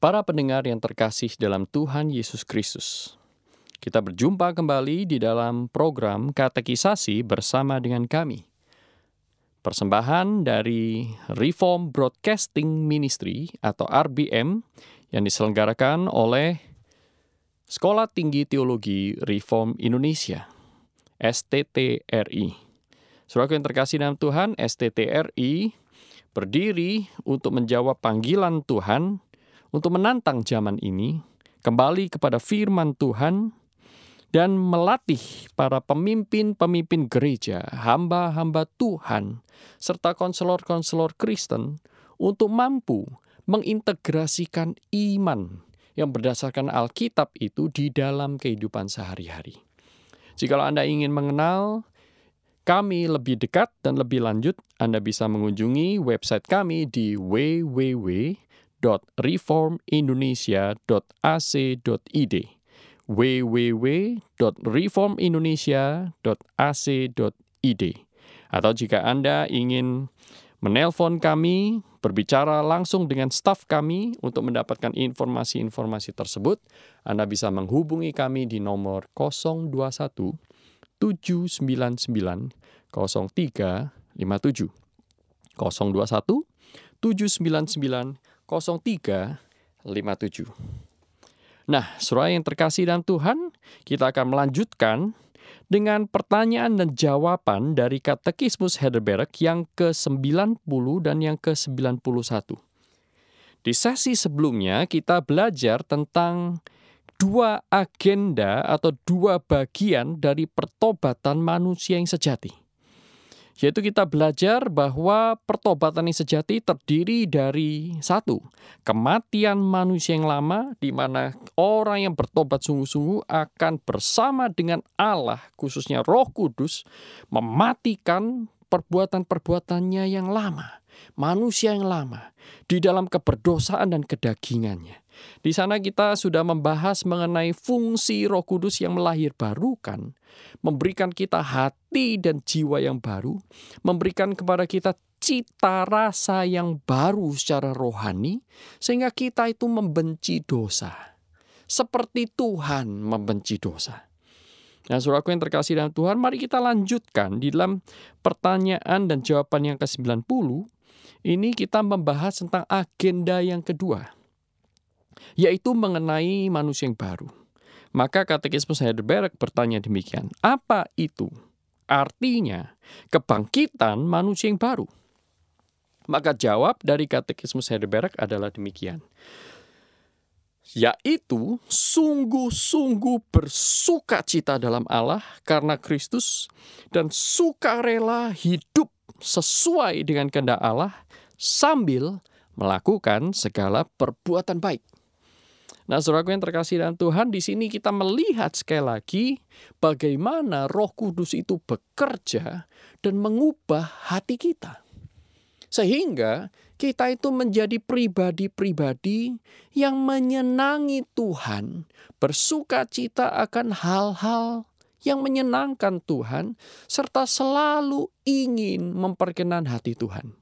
Para pendengar yang terkasih dalam Tuhan Yesus Kristus, kita berjumpa kembali di dalam program Katekisasi bersama dengan kami. Persembahan dari Reform Broadcasting Ministry atau RBM yang diselenggarakan oleh Sekolah Tinggi Teologi Reform Indonesia, STTRI. Saudaraku yang terkasih dalam Tuhan, STTRI berdiri untuk menjawab panggilan Tuhan untuk menantang zaman ini, kembali kepada firman Tuhan, dan melatih para pemimpin-pemimpin gereja, hamba-hamba Tuhan, serta konselor-konselor Kristen untuk mampu mengintegrasikan iman yang berdasarkan Alkitab itu di dalam kehidupan sehari-hari. Jikalau Anda ingin mengenal kami lebih dekat dan lebih lanjut, Anda bisa mengunjungi website kami di www.reformindonesia.ac.id www.reformindonesia.ac.id. Atau jika Anda ingin menelpon kami, berbicara langsung dengan staf kami untuk mendapatkan informasi-informasi tersebut, Anda bisa menghubungi kami di nomor 021 799 0357 021 799 0357. Nah, saudara yang terkasih dalam Tuhan, kita akan melanjutkan dengan pertanyaan dan jawaban dari Katekismus Heidelberg yang ke-90 dan yang ke-91. Di sesi sebelumnya kita belajar tentang dua agenda atau dua bagian dari pertobatan manusia yang sejati. Yaitu kita belajar bahwa pertobatan yang sejati terdiri dari satu, kematian manusia yang lama, di mana orang yang bertobat sungguh-sungguh akan bersama dengan Allah, khususnya Roh Kudus, mematikan perbuatan-perbuatannya yang lama, manusia yang lama, di dalam keberdosaan dan kedagingannya. Di sana kita sudah membahas mengenai fungsi Roh Kudus yang melahirbarukan, memberikan kita hati dan jiwa yang baru, memberikan kepada kita cita rasa yang baru secara rohani, sehingga kita itu membenci dosa, seperti Tuhan membenci dosa. Nah, saudaraku yang terkasih dalam Tuhan, mari kita lanjutkan di dalam pertanyaan dan jawaban yang ke-90. Ini kita membahas tentang agenda yang kedua, yaitu mengenai manusia yang baru. Maka Katekismus Heidelberg bertanya demikian, apa itu artinya kebangkitan manusia yang baru? Maka jawab dari Katekismus Heidelberg adalah demikian, yaitu sungguh-sungguh bersukacita dalam Allah karena Kristus dan sukarela hidup sesuai dengan kehendak Allah sambil melakukan segala perbuatan baik. Nah, saudaraku yang terkasih dalam Tuhan, di sini kita melihat sekali lagi bagaimana Roh Kudus itu bekerja dan mengubah hati kita. Sehingga kita itu menjadi pribadi-pribadi yang menyenangi Tuhan, bersukacita akan hal-hal yang menyenangkan Tuhan, serta selalu ingin memperkenan hati Tuhan.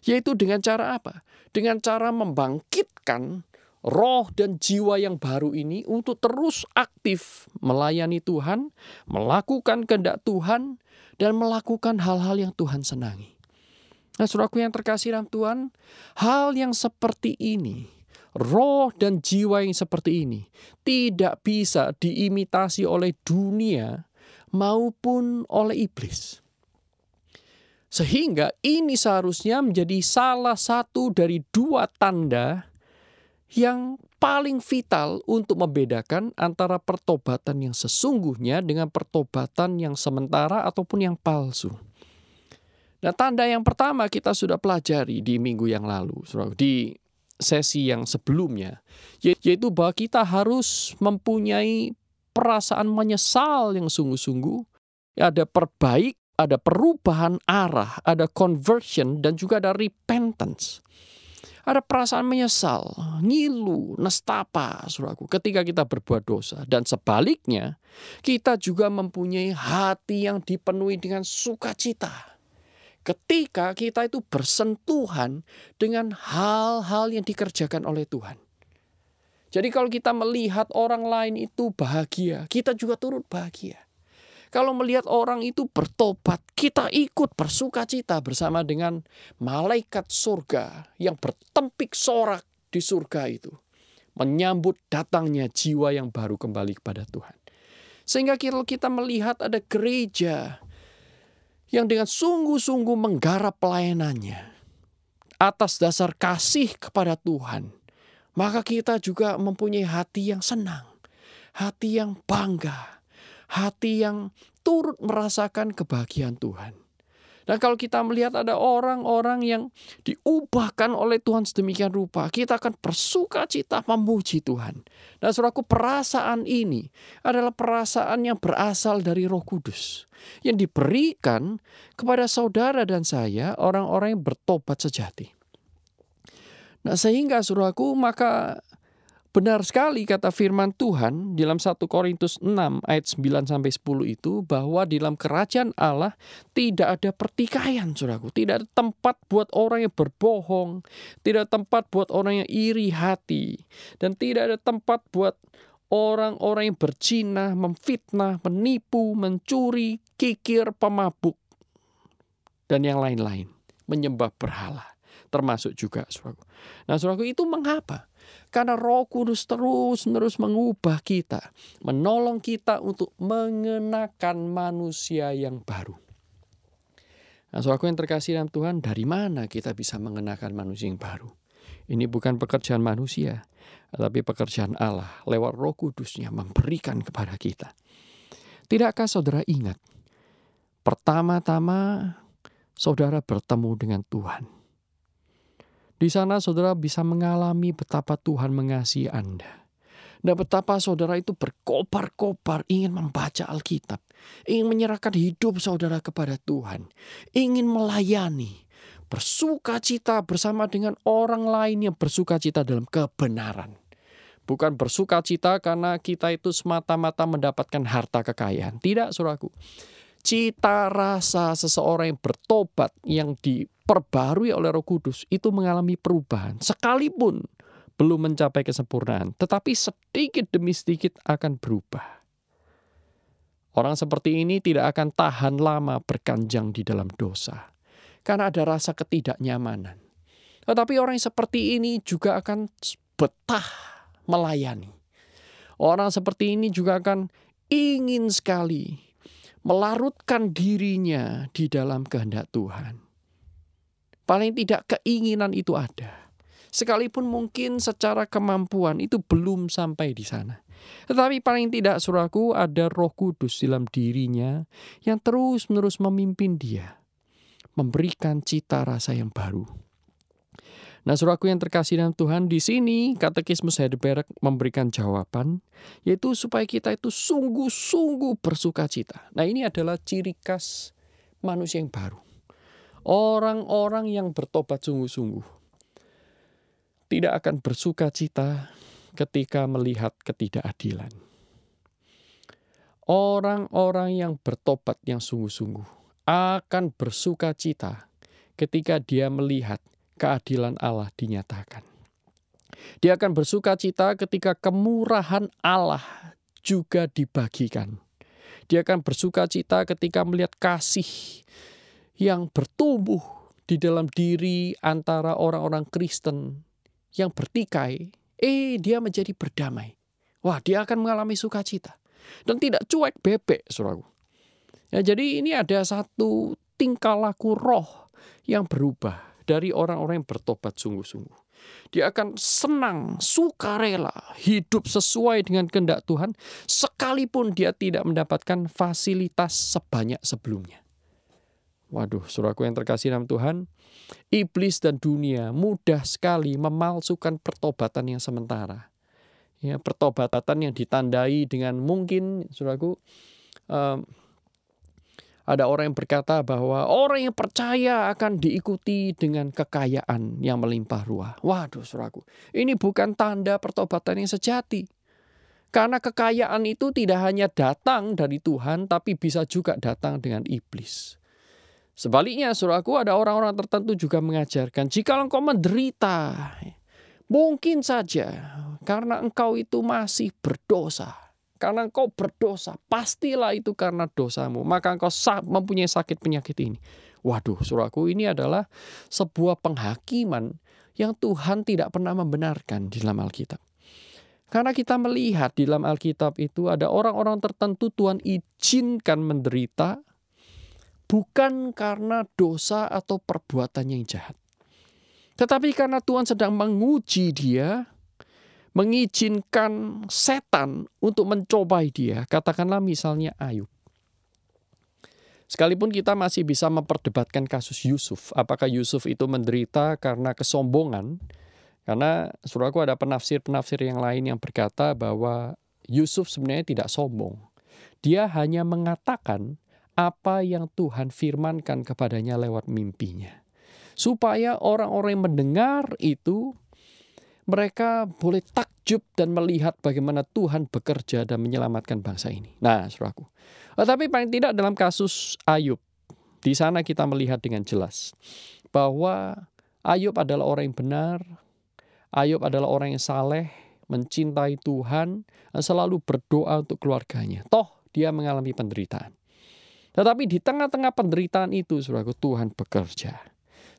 Yaitu dengan cara apa? Dengan cara membangkitkan roh dan jiwa yang baru ini untuk terus aktif melayani Tuhan, melakukan kehendak Tuhan, dan melakukan hal-hal yang Tuhan senangi. Nah, saudaraku yang terkasih dalam Tuhan, hal yang seperti ini, roh dan jiwa yang seperti ini, tidak bisa diimitasi oleh dunia maupun oleh iblis. Sehingga ini seharusnya menjadi salah satu dari dua tanda yang paling vital untuk membedakan antara pertobatan yang sesungguhnya dengan pertobatan yang sementara ataupun yang palsu. Nah, tanda yang pertama kita sudah pelajari di minggu yang lalu, di sesi yang sebelumnya, yaitu bahwa kita harus mempunyai perasaan menyesal yang sungguh-sungguh, ada perubahan arah, ada conversion, dan juga ada repentance. Ada perasaan menyesal, ngilu, nestapa, saudaraku, ketika kita berbuat dosa. Dan sebaliknya, kita juga mempunyai hati yang dipenuhi dengan sukacita ketika kita itu bersentuhan dengan hal-hal yang dikerjakan oleh Tuhan. Jadi kalau kita melihat orang lain itu bahagia, kita juga turut bahagia. Kalau melihat orang itu bertobat, kita ikut bersukacita bersama dengan malaikat surga yang bertempik sorak di surga itu, menyambut datangnya jiwa yang baru kembali kepada Tuhan. Sehingga kalau kita melihat ada gereja yang dengan sungguh-sungguh menggarap pelayanannya atas dasar kasih kepada Tuhan, maka kita juga mempunyai hati yang senang, hati yang bangga, hati yang turut merasakan kebahagiaan Tuhan. Dan kalau kita melihat ada orang-orang yang diubahkan oleh Tuhan sedemikian rupa, kita akan bersukacita memuji Tuhan. Dan saudaraku, perasaan ini adalah perasaan yang berasal dari Roh Kudus, yang diberikan kepada saudara dan saya, orang-orang yang bertobat sejati. Nah, sehingga saudaraku, maka benar sekali kata firman Tuhan dalam 1 Korintus 6 ayat 9-10 itu, bahwa di dalam kerajaan Allah tidak ada pertikaian, saudaraku. Tidak ada tempat buat orang yang berbohong, tidak ada tempat buat orang yang iri hati, dan tidak ada tempat buat orang-orang yang berzina, memfitnah, menipu, mencuri, kikir, pemabuk, dan yang lain-lain, menyembah berhala, termasuk juga, saudaraku. Nah, saudaraku, itu mengapa? Karena Roh Kudus terus-menerus mengubah kita, menolong kita untuk mengenakan manusia yang baru. Nah, saudaraku yang terkasih dalam Tuhan, dari mana kita bisa mengenakan manusia yang baru? Ini bukan pekerjaan manusia, tetapi pekerjaan Allah lewat Roh Kudus-Nya memberikan kepada kita. Tidakkah saudara ingat, pertama-tama saudara bertemu dengan Tuhan. Di sana saudara bisa mengalami betapa Tuhan mengasihi Anda. Dan betapa saudara itu berkobar-kobar ingin membaca Alkitab. Ingin menyerahkan hidup saudara kepada Tuhan. Ingin melayani. Bersukacita bersama dengan orang lain yang bersukacita dalam kebenaran. Bukan bersukacita karena kita itu semata-mata mendapatkan harta kekayaan. Tidak, saudaraku. Cita rasa seseorang yang bertobat, yang diperbarui oleh Roh Kudus, itu mengalami perubahan. Sekalipun belum mencapai kesempurnaan, tetapi sedikit demi sedikit akan berubah. Orang seperti ini tidak akan tahan lama berkanjang di dalam dosa, karena ada rasa ketidaknyamanan. Tetapi orang yang seperti ini juga akan betah melayani. Orang seperti ini juga akan ingin sekali melarutkan dirinya di dalam kehendak Tuhan. Paling tidak keinginan itu ada. Sekalipun mungkin secara kemampuan itu belum sampai di sana. Tetapi paling tidak, saudaraku, ada Roh Kudus dalam dirinya yang terus-menerus memimpin dia, memberikan cita rasa yang baru. Nah, saudaraku yang terkasih dalam Tuhan, di sini Katekismus Heidelberg memberikan jawaban, yaitu supaya kita itu sungguh-sungguh bersukacita. Nah, ini adalah ciri khas manusia yang baru. Orang-orang yang bertobat sungguh-sungguh tidak akan bersukacita ketika melihat ketidakadilan. Orang-orang yang bertobat yang sungguh-sungguh akan bersukacita ketika dia melihat keadilan Allah dinyatakan. Dia akan bersukacita ketika kemurahan Allah juga dibagikan. Dia akan bersukacita ketika melihat kasih yang bertumbuh di dalam diri antara orang-orang Kristen yang bertikai. Dia menjadi berdamai. Wah, dia akan mengalami sukacita. Dan tidak cuek bebek, saudaraku. Ya, jadi ini ada satu tingkah laku roh yang berubah dari orang-orang yang bertobat sungguh-sungguh. Dia akan senang, sukarela, hidup sesuai dengan kehendak Tuhan, sekalipun dia tidak mendapatkan fasilitas sebanyak sebelumnya. Waduh, saudaraku yang terkasih dalam Tuhan, iblis dan dunia mudah sekali memalsukan pertobatan yang sementara. Ya, pertobatan yang ditandai dengan mungkin, saudaraku, em, ada orang yang berkata bahwa orang yang percaya akan diikuti dengan kekayaan yang melimpah ruah. Waduh, saudaraku, ini bukan tanda pertobatan yang sejati. Karena kekayaan itu tidak hanya datang dari Tuhan, tapi bisa juga datang dengan iblis. Sebaliknya, saudaraku, ada orang-orang tertentu juga mengajarkan, jika engkau menderita, mungkin saja karena engkau itu masih berdosa. Karena engkau berdosa, pastilah itu karena dosamu. Maka engkau mempunyai sakit penyakit ini. Waduh, saudaraku, ini adalah sebuah penghakiman yang Tuhan tidak pernah membenarkan di dalam Alkitab. Karena kita melihat di dalam Alkitab itu ada orang-orang tertentu Tuhan izinkan menderita bukan karena dosa atau perbuatannya yang jahat. Tetapi karena Tuhan sedang menguji dia, mengizinkan setan untuk mencobai dia. Katakanlah misalnya Ayub. Sekalipun kita masih bisa memperdebatkan kasus Yusuf. Apakah Yusuf itu menderita karena kesombongan? Karena saudaraku ada penafsir-penafsir yang lain yang berkata bahwa Yusuf sebenarnya tidak sombong. Dia hanya mengatakan apa yang Tuhan firmankan kepadanya lewat mimpinya. Supaya orang-orang yang mendengar itu, mereka boleh takjub dan melihat bagaimana Tuhan bekerja dan menyelamatkan bangsa ini. Nah, saudaraku. Tetapi paling tidak dalam kasus Ayub, di sana kita melihat dengan jelas bahwa Ayub adalah orang yang benar, Ayub adalah orang yang saleh, mencintai Tuhan, dan selalu berdoa untuk keluarganya. Toh dia mengalami penderitaan. Tetapi di tengah-tengah penderitaan itu, saudaraku, Tuhan bekerja.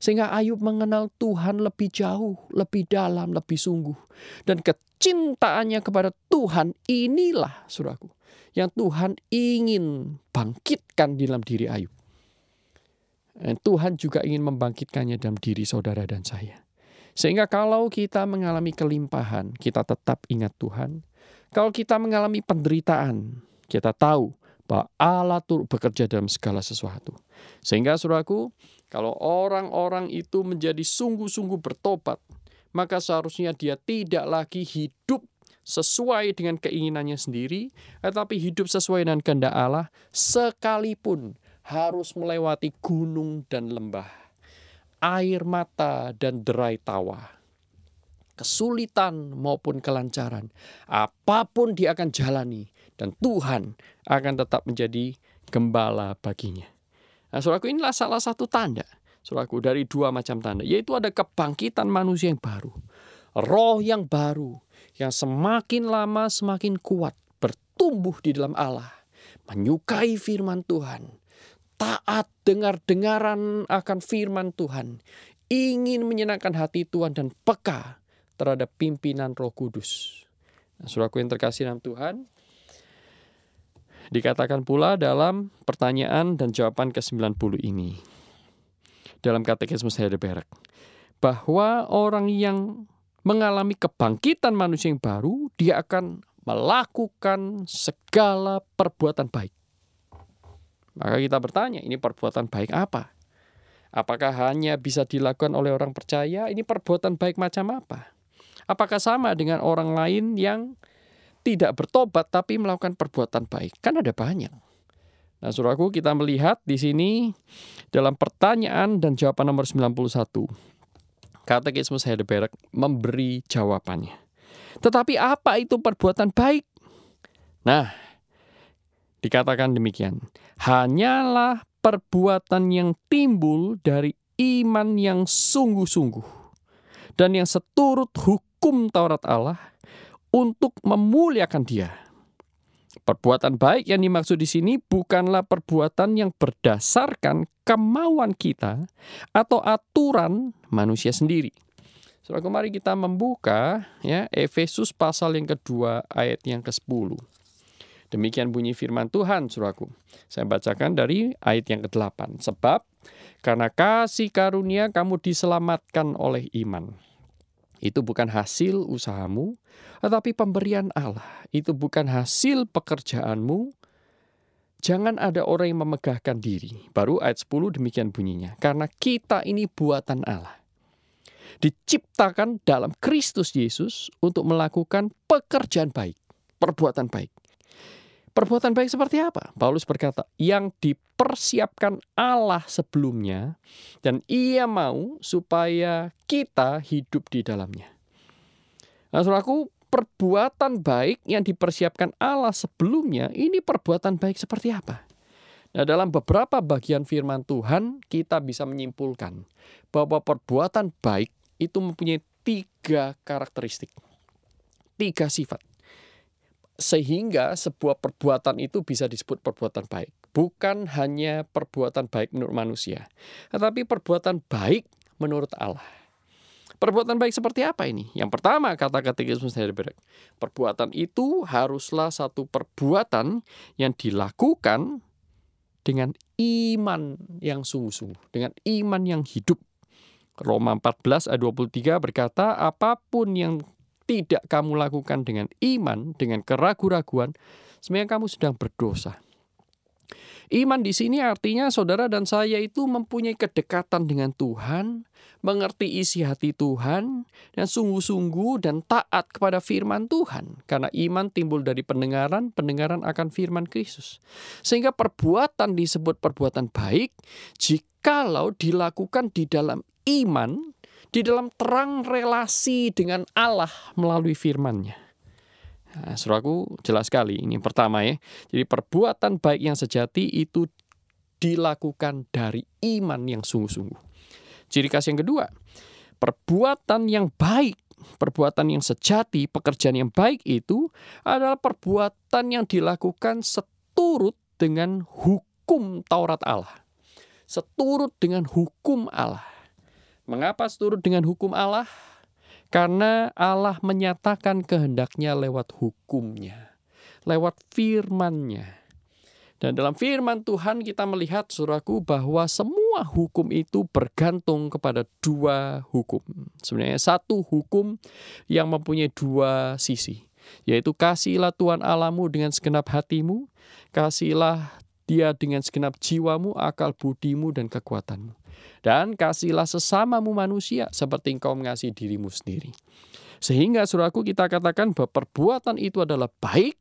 Sehingga Ayub mengenal Tuhan lebih jauh, lebih dalam, lebih sungguh. Dan kecintaannya kepada Tuhan inilah, saudaraku, yang Tuhan ingin bangkitkan di dalam diri Ayub. Dan Tuhan juga ingin membangkitkannya dalam diri saudara dan saya. Sehingga kalau kita mengalami kelimpahan, kita tetap ingat Tuhan. Kalau kita mengalami penderitaan, kita tahu bahwa Allah turut bekerja dalam segala sesuatu. Sehingga saudaraku, kalau orang-orang itu menjadi sungguh-sungguh bertobat, maka seharusnya dia tidak lagi hidup sesuai dengan keinginannya sendiri, tetapi hidup sesuai dengan kehendak Allah, sekalipun harus melewati gunung dan lembah, air mata dan derai tawa, kesulitan maupun kelancaran, apapun dia akan jalani, dan Tuhan akan tetap menjadi gembala baginya. Nah, saudaraku, inilah salah satu tanda, saudaraku, dari dua macam tanda, yaitu ada kebangkitan manusia yang baru, roh yang baru, yang semakin lama semakin kuat, bertumbuh di dalam Allah, menyukai firman Tuhan, taat dengar-dengaran akan firman Tuhan, ingin menyenangkan hati Tuhan dan peka terhadap pimpinan Roh Kudus. Nah, saudaraku yang terkasih dalam Tuhan, dikatakan pula dalam pertanyaan dan jawaban ke-90 ini, dalam Katekismus Heidelberg, bahwa orang yang mengalami kebangkitan manusia yang baru, dia akan melakukan segala perbuatan baik. Maka kita bertanya, ini perbuatan baik apa? Apakah hanya bisa dilakukan oleh orang percaya? Ini perbuatan baik macam apa? Apakah sama dengan orang lain yang tidak bertobat tapi melakukan perbuatan baik? Kan ada banyak. Nah, saudaraku, kita melihat di sini dalam pertanyaan dan jawaban nomor 91. Katekismus Heidelberg memberi jawabannya. Tetapi apa itu perbuatan baik? Nah, dikatakan demikian. Hanyalah perbuatan yang timbul dari iman yang sungguh-sungguh dan yang seturut hukum Taurat Allah untuk memuliakan Dia. Perbuatan baik yang dimaksud di sini bukanlah perbuatan yang berdasarkan kemauan kita atau aturan manusia sendiri. Saudaraku, mari kita membuka ya Efesus pasal yang kedua ayat yang ke-10. Demikian bunyi firman Tuhan, saudaraku. Saya bacakan dari ayat yang ke-8. Sebab karena kasih karunia kamu diselamatkan oleh iman. Itu bukan hasil usahamu, tetapi pemberian Allah. Itu bukan hasil pekerjaanmu, Jangan ada orang yang memegahkan diri. Baru ayat 10 demikian bunyinya. Karena kita ini buatan Allah. Diciptakan dalam Kristus Yesus untuk melakukan pekerjaan baik. Perbuatan baik. Perbuatan baik seperti apa? Paulus berkata, yang dipersiapkan Allah sebelumnya dan Ia mau supaya kita hidup di dalamnya. Nah, saudaraku, perbuatan baik yang dipersiapkan Allah sebelumnya, ini perbuatan baik seperti apa? Nah, dalam beberapa bagian firman Tuhan, kita bisa menyimpulkan bahwa perbuatan baik itu mempunyai 3 karakteristik, 3 sifat. Sehingga sebuah perbuatan itu bisa disebut perbuatan baik. Bukan hanya perbuatan baik menurut manusia, tetapi perbuatan baik menurut Allah. Perbuatan baik seperti apa ini? Yang pertama, kata Katekismus Heidelberg, perbuatan itu haruslah satu perbuatan yang dilakukan dengan iman yang sungguh-sungguh, dengan iman yang hidup. Roma 14 ayat 23 berkata, apapun yang tidak kamu lakukan dengan iman, dengan keraguan-raguan, sebenarnya kamu sedang berdosa. Iman di sini artinya saudara dan saya itu mempunyai kedekatan dengan Tuhan, mengerti isi hati Tuhan, dan sungguh-sungguh dan taat kepada firman Tuhan. Karena iman timbul dari pendengaran, pendengaran akan firman Kristus. Sehingga perbuatan disebut perbuatan baik, jikalau dilakukan di dalam iman, di dalam terang relasi dengan Allah melalui firman-Nya. Nah, saudaraku, jelas sekali ini pertama ya. Jadi perbuatan baik yang sejati itu dilakukan dari iman yang sungguh-sungguh. Ciri khas yang kedua, perbuatan yang baik, perbuatan yang sejati, pekerjaan yang baik itu adalah perbuatan yang dilakukan seturut dengan hukum Taurat Allah. Seturut dengan hukum Allah. Mengapa seturut dengan hukum Allah? Karena Allah menyatakan kehendaknya lewat hukumnya, lewat firman-Nya. Dan dalam firman Tuhan kita melihat, saudaraku, bahwa semua hukum itu bergantung kepada 2 hukum. Sebenarnya satu hukum yang mempunyai 2 sisi, yaitu kasihilah Tuhan Allahmu dengan segenap hatimu, kasihilah Dia dengan segenap jiwamu, akal budimu, dan kekuatanmu. Dan kasihilah sesamamu manusia seperti engkau mengasihi dirimu sendiri. Sehingga saudaraku, kita katakan bahwa perbuatan itu adalah baik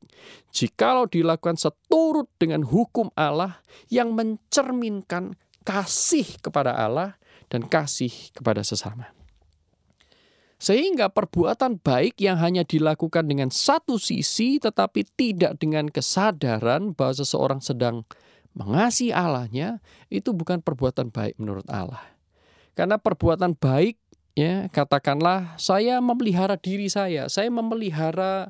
jikalau dilakukan seturut dengan hukum Allah yang mencerminkan kasih kepada Allah dan kasih kepada sesama. Sehingga perbuatan baik yang hanya dilakukan dengan satu sisi tetapi tidak dengan kesadaran bahwa seseorang sedang mengasihi Allahnya, itu bukan perbuatan baik menurut Allah. Karena perbuatan baik, ya, katakanlah saya memelihara diri saya memelihara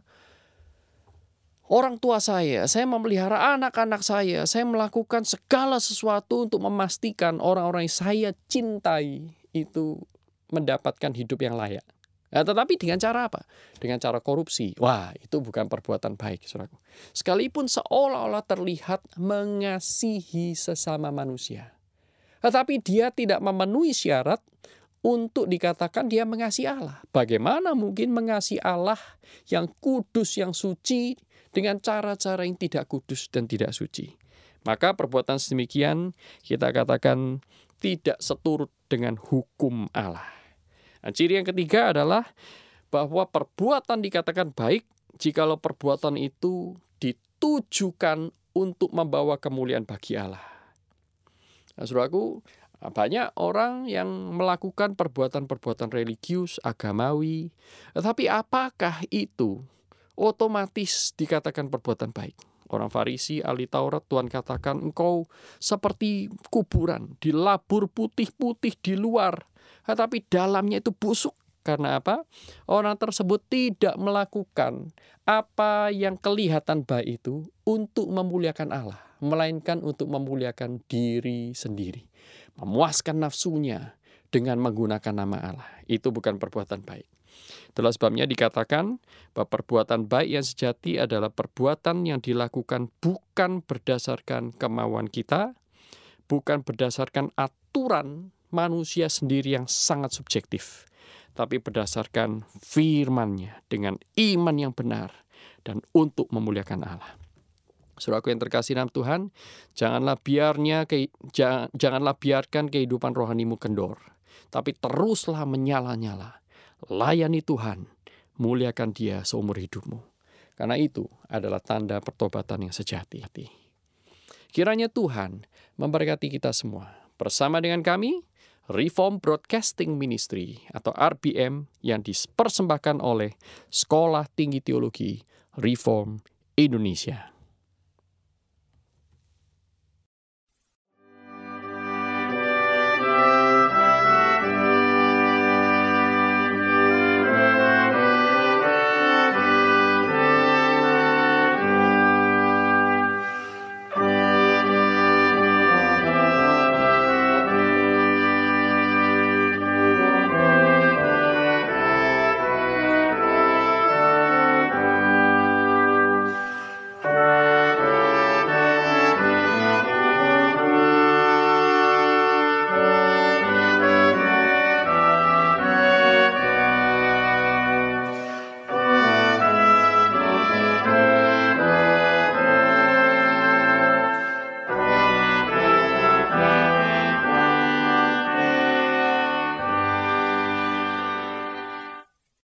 orang tua saya memelihara anak-anak saya melakukan segala sesuatu untuk memastikan orang-orang yang saya cintai itu mendapatkan hidup yang layak. Nah, tetapi dengan cara apa? Dengan cara korupsi. Wah, itu bukan perbuatan baik, saudaraku. Sekalipun seolah-olah terlihat mengasihi sesama manusia, tetapi dia tidak memenuhi syarat untuk dikatakan dia mengasihi Allah. Bagaimana mungkin mengasihi Allah yang kudus, yang suci, dengan cara-cara yang tidak kudus dan tidak suci? Maka perbuatan sedemikian kita katakan tidak seturut dengan hukum Allah. Nah, ciri yang ketiga adalah bahwa perbuatan dikatakan baik jikalau perbuatan itu ditujukan untuk membawa kemuliaan bagi Allah. Nah, saudaraku, banyak orang yang melakukan perbuatan-perbuatan religius, agamawi, tetapi apakah itu otomatis dikatakan perbuatan baik? Orang Farisi, ahli Taurat, Tuhan katakan engkau seperti kuburan, dilabur putih-putih di luar, tetapi dalamnya itu busuk. Karena apa? Orang tersebut tidak melakukan apa yang kelihatan baik itu untuk memuliakan Allah, melainkan untuk memuliakan diri sendiri. Memuaskan nafsunya dengan menggunakan nama Allah. Itu bukan perbuatan baik. Itulah sebabnya dikatakan bahwa perbuatan baik yang sejati adalah perbuatan yang dilakukan bukan berdasarkan kemauan kita, bukan berdasarkan aturan manusia sendiri yang sangat subjektif, tapi berdasarkan firman-Nya dengan iman yang benar dan untuk memuliakan Allah. Saudaraku yang terkasih dalam Tuhan, janganlah biarkan kehidupan rohanimu kendor, tapi teruslah menyala-nyala. Layani Tuhan, muliakan Dia seumur hidupmu. Karena itu adalah tanda pertobatan yang sejati. Kiranya Tuhan memberkati kita semua. Bersama dengan kami, Reform Broadcasting Ministry atau RBM yang dipersembahkan oleh Sekolah Tinggi Teologi Reform Indonesia.